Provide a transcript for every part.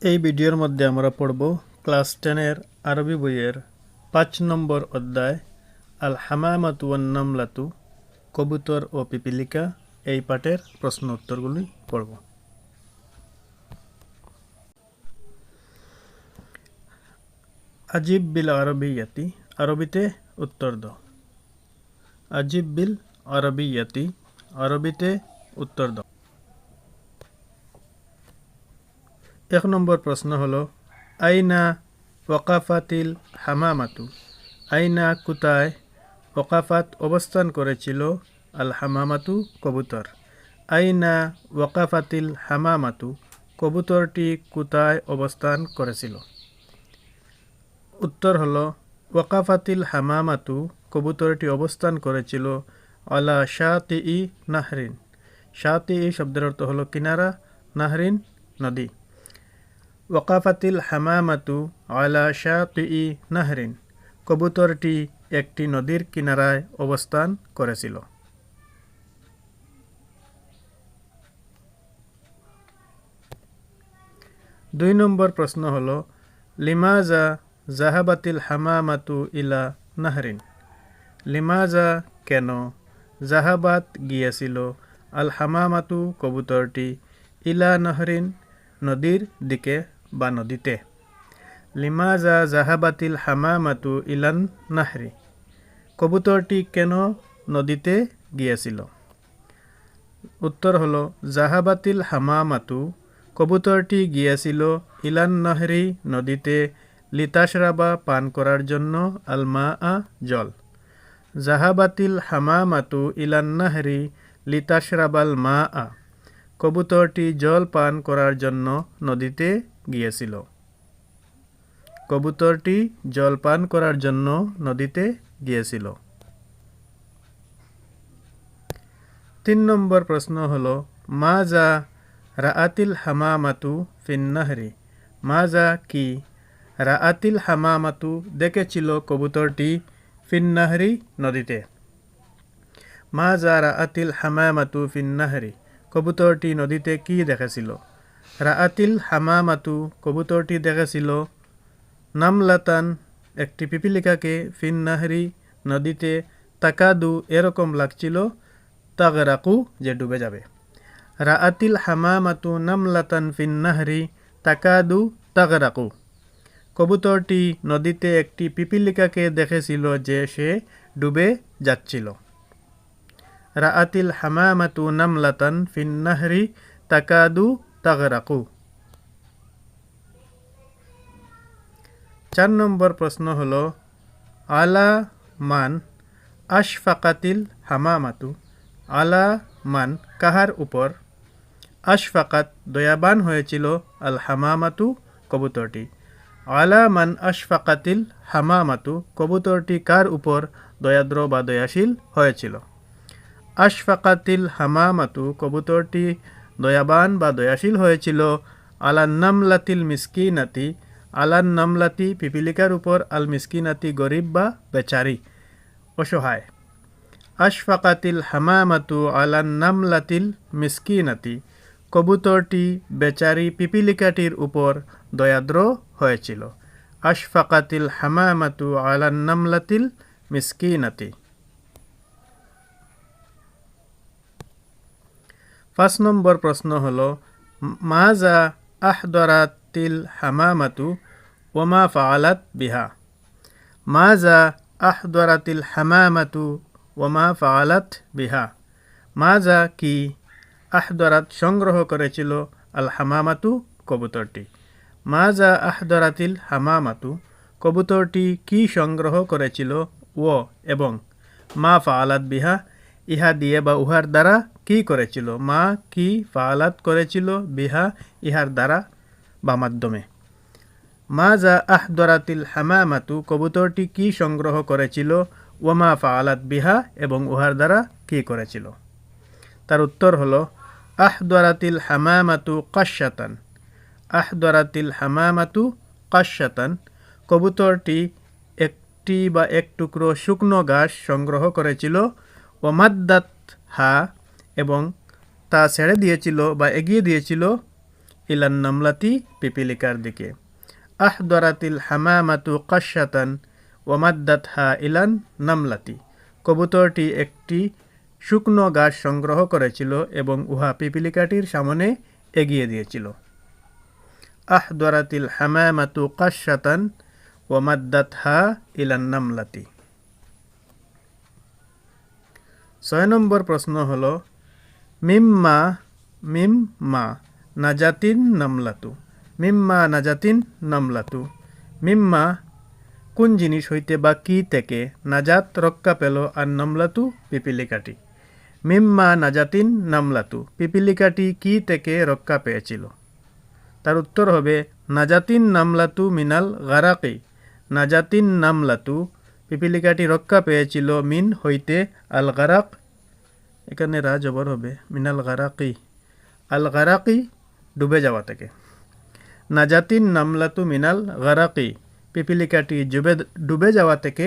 এই ভিডিওর মধ্যে আমরা পড়ব ক্লাস 10-এর আরবি বইয়ের 5 নম্বর অধ্যায় আল হামামাতু ওয়ান নামলাতু, কবুতর ও পিপিলিকা। এই পাঠের প্রশ্ন উত্তরগুলি পড়ব। আজিব বিল আরবিয়াতি, আরবিতে উত্তর দাও। আজিব বিল আরবিয়াতি, আরবিতে উত্তর দাও। 1 নম্বর প্রশ্ন হলো আইনা ওয়াকাফাতিল হামামাতু, আইনা কোথায়, ওয়াকাফাত অবস্থান করেছিল, আল হামামাতু কবুতর। আইনা ওয়াকাফাতিল হামামাতু, কবুতরটি কোথায় অবস্থান করেছিল। উত্তর হলো ওয়াকাফাতিল হামামাতু, কবুতরটি অবস্থান করেছিল আলা শাতিই নাহরিন। শাতিই শব্দের অর্থ হলো কিনারা, নাহরিন নদী। ওয়াকাফাতিল হামামাতু আলা শাতিই নাহরিন, কবুতরটি একটি নদীর কিনারায় অবস্থান করেছিল। 2 নম্বর প্রশ্ন হলো লিমাজা জাহাবাতিল হামামাতু ইলা নাহরিন। লিমাজা কেন, জাহাবাত গিয়েছিল, আল হামামাতু কবুতরটি, ইলা নাহরিন নদীর দিকে বা নদীতে। লিমাজা জাহাবাতিল হামামাতু ইলান নাহরি, কবুতরটি কেন নদীতে গিয়েছিল। উত্তর হলো জাহাবাতিল হামামাতু, কবুতরটি গিয়েছিল ইলান নাহরি নদীতে, লিতাশরাবা পান করার জন্য, আল মা আ জল। জাহাবাতিল হামামাতু ইলান নাহরি লিতাশরাবাল মা আ, কবুতরটি জল পান করার জন্য নদীতে গিয়েছিল। কবুতরটি জল পান করার জন্য নদীতে গিয়েছিল। 3 নম্বর প্রশ্ন হলো মাজা রাআতিল হামামাতু ফিন নাহরি। মাজা কি, রাআতিল হামামাতু দেখেছিল কবুতরটি, ফিন নাহরি নদীতে। মাজা রাআতিল হামামাতু ফিন নাহরি, কবুতরটি নদীতে কি দেখেছিল। রাআতিল হামামাতু, কবুতরটি দেখেছিল নামলাতান একটি পিপিলিকাকে, ফিন নাহরি নদীতে, তাকাদু এরকম লাগছিল, তাগরাকু যে ডুবে যাবে। রাআতিল হামামাতু নামলাতান ফিন নাহরি তাকাদু তাগরাকু, কবুতরটি নদীতে একটি পিপিলিকাকে দেখেছিল যে সে ডুবে যাচ্ছিল। রাআতিল হামামাতু নামলাতান ফিন নাহরি তাকাদু তাগরাকু। 4 নম্বর প্রশ্ন হলো আলা মান আশফাকাতিল হামামাতু। আলা মান কাহার উপর, আশফাকাত দয়াবান হয়েছিল, আল হামামাতু কবুতরটি। আলা মান আশফাকাতিল হামামাতু, কবুতরটি কার উপর দয়াদ্র বা দয়াশীল হয়েছিল। আশফাকাতিল হামামাতু, কবুতরটি দয়াবান বা দয়াশীল হয়েছিল, আলান নামলাতিল মিসকিনাতি, আলান নামলাতি পিপিলিকার উপর, আল মিসকিনাতি গরিব বা বেচারি অসহায়। আশফাকাতিল হামামাতু আলান নামলাতিল মিসকিনাতি, কবুতরটি বেচারি পিপিলিকাটির উপর দয়াদ্র হয়েছিল। আশফাকাতিল হামামাতু আলান নামলাতিল মিসকিনাতি। 5 নম্বর প্রশ্ন হলো মাজা আহদরাতিল হামামাতু ওমা ফাআলাত বিহা। মাজা আহদরাতিল হামামাতু ওমা ফাআলাত বিহা। মাজা কি, আহদরাত সংগ্রহ করেছিল, আল হামামাতু কবুতরটি। মাজা আহদরাতিল হামামাতু, কবুতরটি কি সংগ্রহ করেছিল, ও এবং, মা ফাআলাত বিহা ইহা দিয়ে বা উহার দ্বারা কি করেছিল। মা কি ফাআলাত করেছিল, বিহা ইহার দ্বারা বা মাধ্যমে। মাজা আহদরাতিল হামামাতু, কবুতরটি কি সংগ্রহ করেছিল, ওমা ফাআলাত বিহা এবং উহার দ্বারা কি করেছিল। তার উত্তর হলো আহদরাতিল হামামাতু কাশশাতান। আহদরাতিল হামামাতু কাশশাতান, কবুতরটি একটি বা এক টুকরো শুকনো ঘাস সংগ্রহ করেছিল, ওমাদ্দাত হা এবং তা ছেড়ে দিয়েছিল বা এগিয়ে দিয়েছিল, ইলান নামলাতি পিপিলিকার দিকে। আহদরাতিল হামামাতু কাশাতান ওয়ামাদ্দাতহা ইলান নামলাতি, কবুতরটি একটি শুকনো ঘাস সংগ্রহ করেছিল এবং উহা পিপিলিকাটির সামনে এগিয়ে দিয়েছিল। আহদরাতিল হামামাতু কাশাতান ওয়ামাদ্দাতহা ইলান নামলাতি। 6 নম্বর প্রশ্ন হলো মিম্মা নাজাতিন নামলাতু। মিম্মা নাজাতিন নামলাতু, মিম্মা কোন জিনিস হইতে বা কি থেকে নাজাত রক্ষা পেল আর নামলাতু পিপিলিকাটি। মিম্মা নাজাতিন নামলাতু, পিপিলিকাটি কি থেকে রক্ষা পেয়েছিল। তার উত্তর হবে নাজাতিন নামলাতু মিনাল গারাকি। নাজাতিন নামলাতু, পিপিলিকাটি রক্ষা পেয়েছিল মিন হইতে, আল গারাক এখানে রা জবর হবে, মিনাল গারাকি, আল গারাকি ডুবে যাওয়া থেকে। নাজাতিন নামলাতু মিনাল গারাকি, পিপিলিকাটি ডুবে যাওয়া থেকে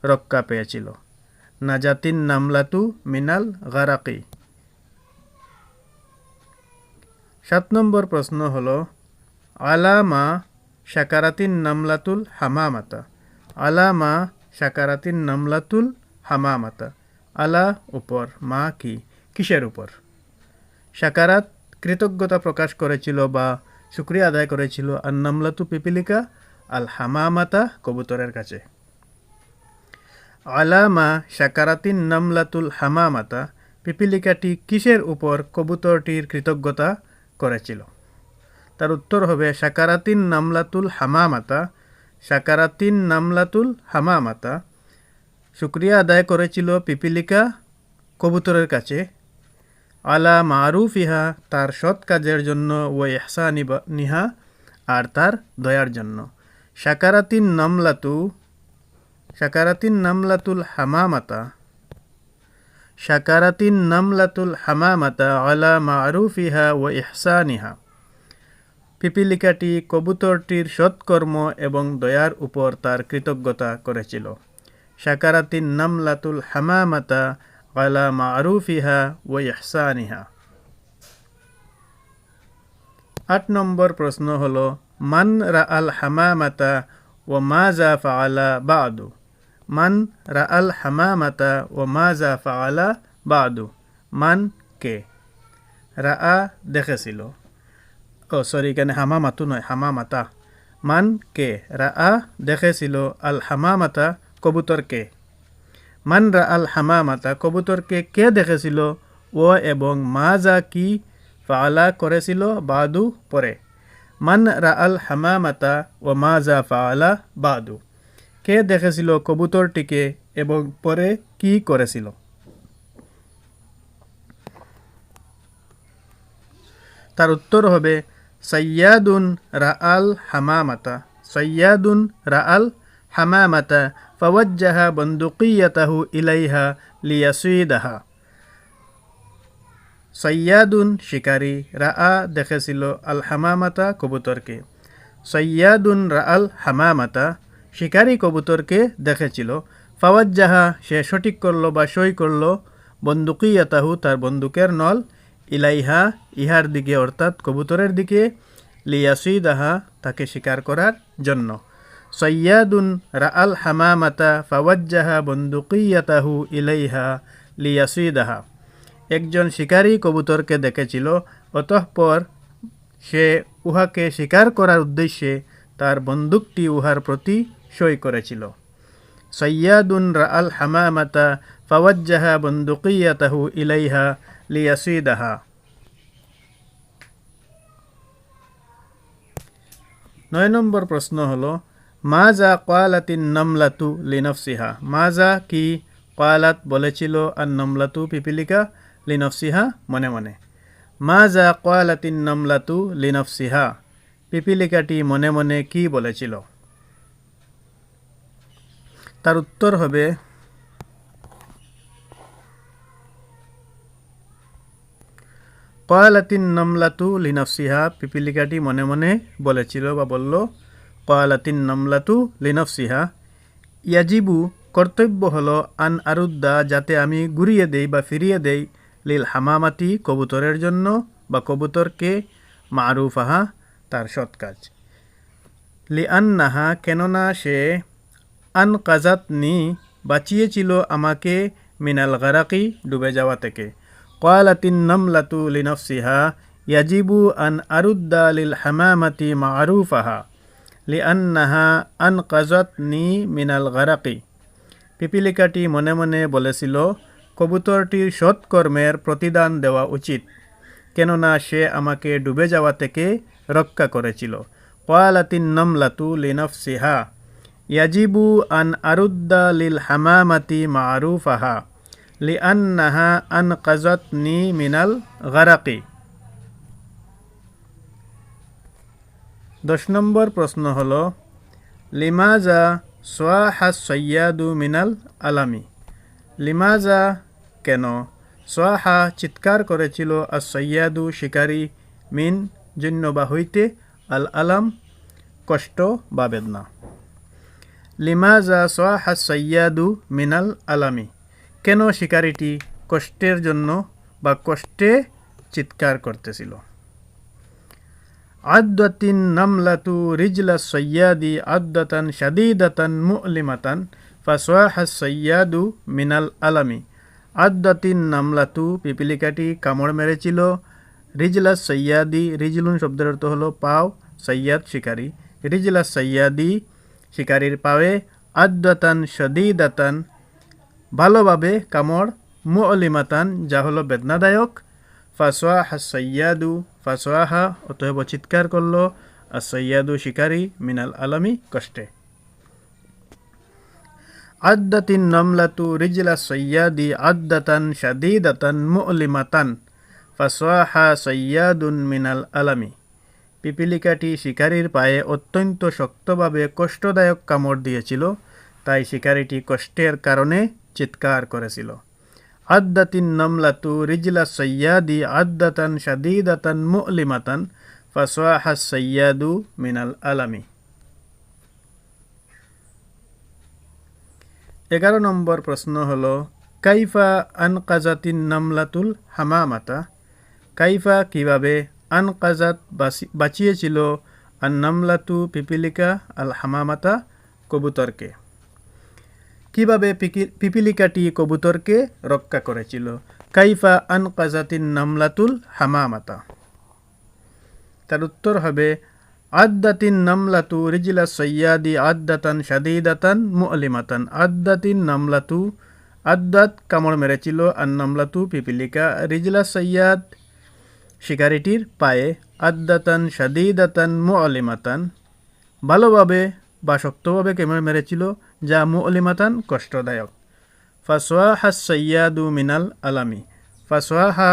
রক্ষা পেয়েছিল। নাজাতিন নামলাতু মিনাল গারাকি। 7 নম্বর প্রশ্ন হলো আলামা শাকারাতিন নামলাতুল হামামাতা। আলামা শাকারাতিন নামলাতুল হামামাতা, আলা উপর, মা কি কিসের উপর। শাকারাত কৃতজ্ঞতা প্রকাশ করেছিল বা শুকরিয়া আদায় করেছিল, আর নামলাতু পিপিলিকা আল হামামাতা কবুতরের কাছে। আলামা শাকারাতিন নামলাতুল হামামাতা, পিপিলিকাটি কিসের উপর কবুতরটির কৃতজ্ঞতা করেছিল। তার উত্তর হবে শাকারাতিন নামলাতুল হামামাতা। শাকারাতিন নামলাতুল হামামাতা, শুকরিয়া আদায় করেছিল পিপিলিকা কবুতরের কাছে, আলা মারুফিহা তার সৎ কাজের জন্য, ও ইহসানিহা আর তার দয়ার জন্য। শাকারাতিন নামলাতুল হামামাতা। শাকারাতিন নামলাতুল হামামাতা আলা মারুফিহা ও ইহসানিহা, পিপিলিকাটি কবুতরটির সৎকর্ম এবং দয়ার উপর তার কৃতজ্ঞতা করেছিল। শাকারাতিন নামলাতুল হামামাতা আলা মারুফিহা ও ইহসানিহা। 8 নম্বর প্রশ্ন হলো মান রাআল হামামাতা ও মাজা ফাআলা বাদু। মান রাআল হামামাতা ও মাজা ফাআলা বাদু, মান কে, রাআ দেখেছিল, এখানে হামামাতু নয়, হামামাতা। মান কে, রাআ দেখেছিল, আল হামামাতা কবুতরকে। মান রাআল হামামাতা কবুতরকে কে দেখেছিল, ও এবং মাজা কি ফাআলা করেছিল, বাদু পরে। মান রাআল হামামাতা ও মাজা ফাআলা বাদু, কে দেখেছিল কবুতরটিকে এবং পরে কি করেছিল। তার উত্তর হবে সাইয়াদুন রাআল হামামাতা। সাইয়াদুন রাআল হামামাতা ফাওয়াজ্জাহা বন্দুকিয়াতাহু ইলাইহা লিয়াসিদাহা। সাইয়াদুন শিকারী, রাআ দেখেছিল, আল হামামাতা কবুতরকে। সাইয়াদুন রাআল হামামাতা শিকারী কবুতরকে দেখেছিল। ফাওয়াজ্জাহা সে সঠিক করল বা সই করল, বন্দুকিয়াতাহু তার বন্দুকের নল, ইলাইহা ইহার দিকে অর্থাৎ কবুতরের দিকে, লিয়াসিদাহা তাকে শিকার করার জন্য। সাইয়াদুন রাআল হামামাতা ফাওয়াজ্জাহা বন্দুকিয়াতাহু ইলাইহা লিয়াসিদাহা, একজন শিকারী কবুতরকে দেখেছিল, অতঃপর সে উহাকে শিকার করার উদ্দেশ্যে তার বন্দুকটি উহার প্রতি সই করেছিল। সাইয়াদুন রাআল হামামাতা ফাওয়াজ্জাহা বন্দুকিয়াতাহু ইলাইহা লিয়াসিদাহা। 9 নম্বর প্রশ্ন হলো মাজা ক্বালাতিন নামলাতু লিনফসিহা। মাজা কি ক্বালাত বলেছিল, আর নামলাতু পিপিলিকা, লিনফসিহা মনে মনে। মাজা ক্বালাতিন নামলাতু লিনফসিহা, পিপিলিকাটি মনে মনে কি বলেছিল। তার উত্তর হবে ক্বালাতিন নামলাতু লিনফসিহা, পিপিলিকাটি মনে মনে বলেছিল বা বলল, ক্বালাতিন নামলাতু লিনফসিহা ইয়াজিবু কর্তব্য হলো, আন আরুদ্দা যাতে আমি ঘুরিয়ে দেই বা ফিরিয়ে দেই, লিল হামামাতি কবুতরের জন্য বা কবুতরকে, মারুফাহা তার সৎ কাজ। লিআন্নাহা কেননা সে আনকাজাতনি বাঁচিয়েছিল আমাকে মিনাল গারাকি ডুবে যাওয়া থেকে। ক্বালাতিন নামলাতু লিনাফসিহা ইয়াজিবু আন আরুদ্দা লিল হামামাতি মারুফাহা লিআন্নাহা আনকাজাতনি মিনাল গারাকি। পিপিলিকাটি মনে মনে বলেছিল, কবুতরটির সৎকর্মের প্রতিদান দেওয়া উচিত, কেননা সে আমাকে ডুবে যাওয়া থেকে রক্ষা করেছিল। ক্বালাতিন নামলাতু লিনাফসিহা ইয়াজিবু আন আরুদ্দা লিল হামামাতি মারুফাহা লিআন্নাহা আনকাজাতনি মিনাল গারাকি। 10 নম্বর প্রশ্ন হলো, লিমাজা সোয়াহা সৈয়াদু মিনাল আলামি। লিমাজা কেন, সোয়াহা চিৎকার করেছিল, আর সৈয়াদু শিকারী, মিন জন্য বা হইতে, আল আলাম কষ্ট বা বেদনা। লিমাজা সোয়াহা সৈয়াদু মিনাল আলামি, কেন শিকারীটি কষ্টের জন্য বা কষ্টে চিৎকার করতেছিল। আদ্দাতিন নামলাতু রিজলা সৈয়াদি আদ্দাতান শাদীদাতান মুলিমাতান ফাসওয়াহা সৈয়াদু মিনাল আলামি। আদ্দাতিন নামলাতু পিপিলিকাটি কামড় মেরেছিল, রিজলা সৈয়াদি, রিজলুন শব্দের অর্থ হলো পাও, সৈয়াদ শিকারী, রিজলা সৈয়াদি শিকারীর পায়ে, আদ্দাতান শাদীদাতান ভালোভাবে কামড়, মুলিমাতান যা হলো বেদনাদায়ক, ফাসওয়াহা সৈয়াদু, ফাসওয়াহা অতএব চিৎকার করলো, আর সৈয়াদু শিকারী, মিনাল আলামি কষ্টে। আদ্দাতিন নামলাতু রিজলা সৈয়াদি আদ্দাতান শাদীদাতান মুলিমাতান ফাসওয়াহা সৈয়াদুন মিনাল আলামি। পিপিলিকাটি শিকারীর পায়ে অত্যন্ত শক্তভাবে কষ্টদায়ক কামড় দিয়েছিল, তাই শিকারীটি কষ্টের কারণে চিৎকার করেছিল। আদ্দাতিন নামলাতু রিজলা সৈয়াদি আদ্দাতান শাদীদাতান মুলিমাতান ফাসওয়াহা সৈয়াদু মিনাল আলামি। 11 নম্বর প্রশ্ন হলো, কাইফা আনকাজাতিন নামলাতুল হামামাতা। কাইফা কিভাবে, আনকাজাত বাঁচিয়েছিল, আন নামলাতু পিপিলিকা, আল হামামাতা কবুতরকে। কিভাবে পিপিলিকাটি কবুতরকে রক্ষা করেছিল। কাইফা আনকাজাতিন নামলাতুল হামামাতা, তার উত্তর হবে আদ্দাতিন নামলাতু রিজলা সৈয়াদি আদ্দাতান শাদীদাতান মুলিমাতান। আদ্দাতিন নামলাতু, আদ্দাত কামড় মেরেছিল, আর নামলাতু পিপিলিকা, রিজলা সৈয়াদ শিকারিটির পায়ে, আদ্দাতান শাদীদাতান মুলিমাতান ভালোভাবে বা শক্তভাবে কামড় মেরেছিল, যা মুলিমাতান কষ্টদায়ক। ফাসওয়াহা সৈয়াদু মিনাল আলামি। ফাসওয়াহা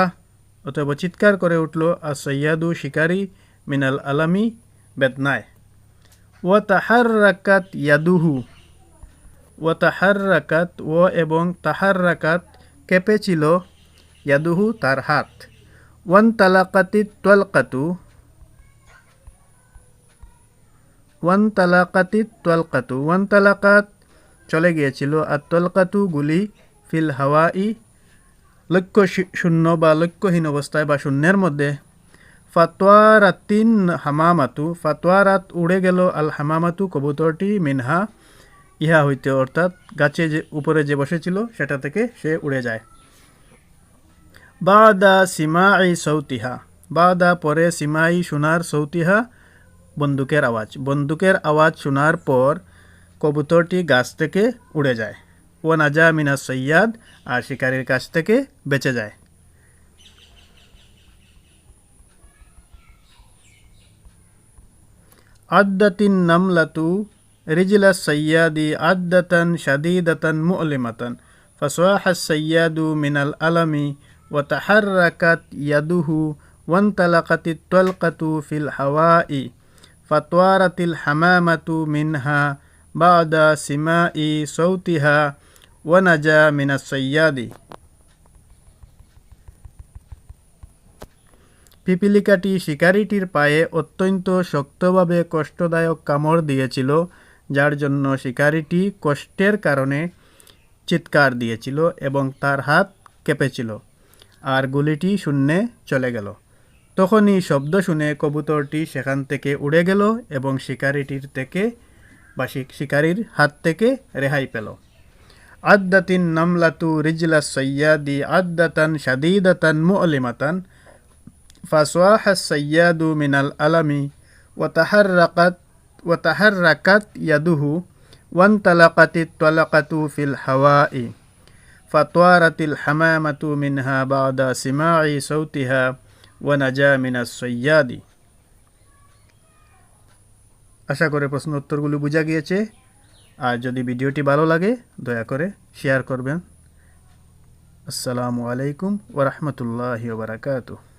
অতএব চিৎকার করে উঠল, আর সৈয়াদু শিকারী, মিনাল আলামি বেদনায়। ওয়া তাহাররাকাত ইয়াদুহু। ওয়া তাহাররাকাত, ও এবং তাহাররাকাত কেঁপেছিল, ইয়াদুহু তার হাত। ওয়ান তালাকাতিত তোয়ালকাতু। ওয়ান তালাকাতিত তোয়ালকাতু, ওয়ান তালাকাত চলে গিয়েছিল, আর তোয়ালকাতু গুলি, ফিল হাওয়াই লক্ষ্য শূন্য বা লক্ষ্যহীন অবস্থায় বা শূন্যের মধ্যে। ফাতওয়ারাতিন হামামাতু, ফাতওয়ারাত উড়ে গেল, আল হামামাতু কবুতরটি, মিনহা ইহা হইতে, অর্থাৎ গাছে যে উপরে যে বসেছিল সেটা থেকে সে উড়ে যায়। বাদা সিমাই সৌতিহা। বাদা পরে, সিমাই শোনার, সৌতিহা বন্দুকের আওয়াজ। বন্দুকের আওয়াজ শোনার পর কবুতরটি গাছ থেকে উড়ে যায়। ও নাজা মিনাস সৈয়াদ, আর শিকারীর কাছ থেকে বেঁচে যায়। আদ্দাতিন নামলাতু রিজলা সৈয়াদি আদ্দাতান শাদীদাতান মুলিমাতান ফাসওয়াহা সৈয়াদু মিনাল আলামি ওয়া তাহাররাকাত ইয়াদুহু ওয়ানতালাকাতিত তোয়ালকাতু ফিল হাওয়াই ফাতওয়ারাতিল হামামাতু মিনহা বাদা সিমাই সৌতিহা ওয়া নাজা মিনাস সৈয়াদি। পিপিলিকাটি শিকারিটির পায়ে অত্যন্ত শক্তভাবে কষ্টদায়ক কামড় দিয়েছিল, যার জন্য শিকারিটি কষ্টের কারণে চিৎকার দিয়েছিল এবং তার হাত কেঁপেছিল, আর গুলিটি শূন্যে চলে গেল। তখনই শব্দ শুনে কবুতরটি সেখান থেকে উড়ে গেল এবং শিকারীর হাত থেকে রেহাই পেল। আদ্দাতিন নামলাতু রিজলা সৈয়াদি আদ্দাতান শাদীদাতান মুঅলিমাতান ফাসওয়াহা সৈয়াদু মিনাল আলামি ওয়াতাহাররাকাত ইয়াদুহু ওয়ান্তালাকাতিত তালাকাতু ফিল হাওয়াই ফাতওয়ারাতিল হামামাতু মিনহা বাদা সিমাই সাউতিহা ওয়ানাজা মিনাস সৈয়াদি। আশা করে প্রশ্ন উত্তরগুলো বোঝা গিয়েছে। আর যদি ভিডিওটি ভালো লাগে দয়া করে শেয়ার করবেন। আসসালামু আলাইকুম ওয়া রাহমাতুল্লাহি ওয়া বারাকাতুহু।